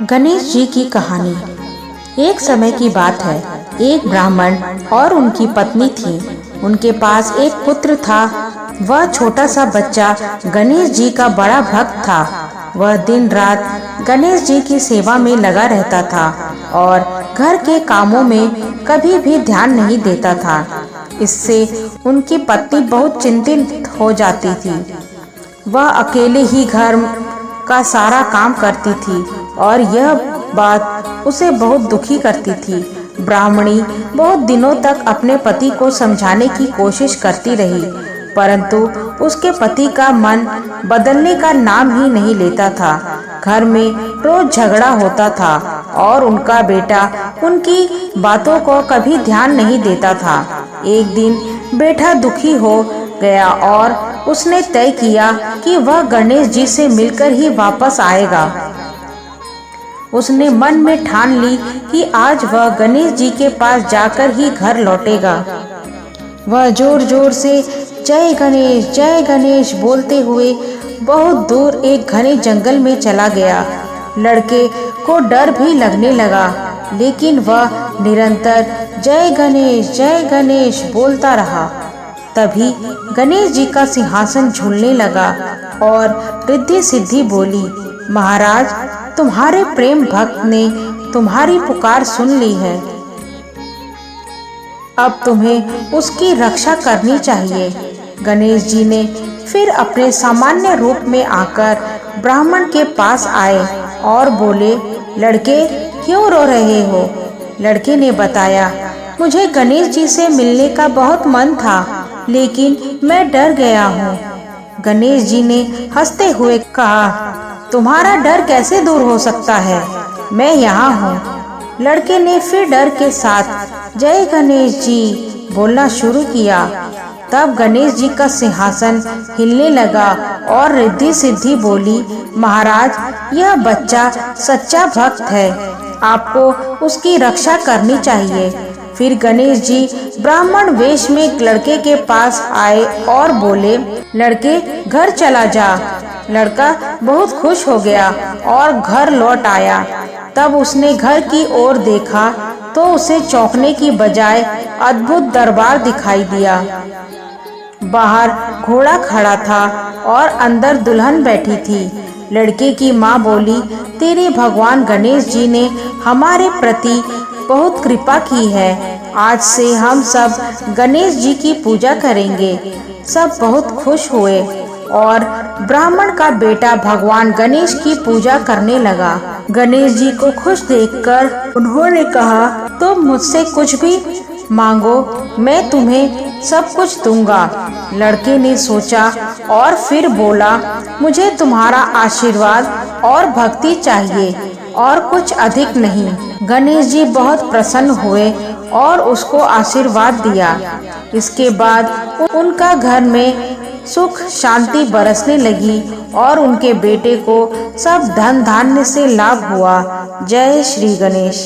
गणेश जी की कहानी। एक समय की बात है, एक ब्राह्मण और उनकी पत्नी थी। उनके पास एक पुत्र था। वह छोटा सा बच्चा गणेश जी का बड़ा भक्त था। वह दिन रात गणेश जी की सेवा में लगा रहता था और घर के कामों में कभी भी ध्यान नहीं देता था। इससे उनकी पत्नी बहुत चिंतित हो जाती थी। वह अकेले ही घर का सारा काम करती थी और यह बात उसे बहुत दुखी करती थी। ब्राह्मणी बहुत दिनों तक अपने पति को समझाने की कोशिश करती रही, परंतु उसके पति का मन बदलने का नाम ही नहीं लेता था। घर में रोज झगड़ा होता था और उनका बेटा उनकी बातों को कभी ध्यान नहीं देता था। एक दिन बेटा दुखी हो गया और उसने तय किया कि वह गणेश जी से मिलकर ही वापस आएगा। उसने मन में ठान ली कि आज वह गणेश जी के पास जाकर ही घर लौटेगा। वह जोर जोर से जय गणेश बोलते हुए बहुत दूर एक घने जंगल में चला गया। लड़के को डर भी लगने लगा, लेकिन वह निरंतर जय गणेश बोलता रहा। तभी गणेश जी का सिंहासन झूलने लगा और रिद्धि सिद्धि बोली, महाराज, तुम्हारे प्रेम भक्त ने तुम्हारी पुकार सुन ली है। अब तुम्हें उसकी रक्षा करनी चाहिए। गणेश जी ने फिर अपने सामान्य रूप में आकर ब्राह्मण के पास आए और बोले, लड़के, क्यों रो रहे हो? लड़के ने बताया, मुझे गणेश जी से मिलने का बहुत मन था, लेकिन मैं डर गया हूँ। गणेश जी ने हंसते हुए कहा, तुम्हारा डर कैसे दूर हो सकता है? मैं यहाँ हूँ। लड़के ने फिर डर के साथ जय गणेश जी बोलना शुरू किया। तब गणेश जी का सिंहासन हिलने लगा और रिद्धि सिद्धि बोली, महाराज, यह बच्चा सच्चा भक्त है, आपको उसकी रक्षा करनी चाहिए। फिर गणेश जी ब्राह्मण वेश में लड़के के पास आए और बोले, लड़के, घर चला जा। लड़का बहुत खुश हो गया और घर लौट आया। तब उसने घर की ओर देखा तो उसे चौंकने की बजाय अद्भुत दरबार दिखाई दिया। बाहर घोड़ा खड़ा था और अंदर दुल्हन बैठी थी। लड़के की माँ बोली, तेरे भगवान गणेश जी ने हमारे प्रति बहुत कृपा की है। आज से हम सब गणेश जी की पूजा करेंगे। सब बहुत खुश हुए और ब्राह्मण का बेटा भगवान गणेश की पूजा करने लगा। गणेश जी को खुश देखकर उन्होंने कहा, तुम मुझसे कुछ भी मांगो, मैं तुम्हें सब कुछ दूंगा। लड़के ने सोचा और फिर बोला, मुझे तुम्हारा आशीर्वाद और भक्ति चाहिए और कुछ अधिक नहीं। गणेश जी बहुत प्रसन्न हुए और उसको आशीर्वाद दिया। इसके बाद उनका घर में सुख शांति बरसने लगी और उनके बेटे को सब धन धान्य से लाभ हुआ। जय श्री गणेश।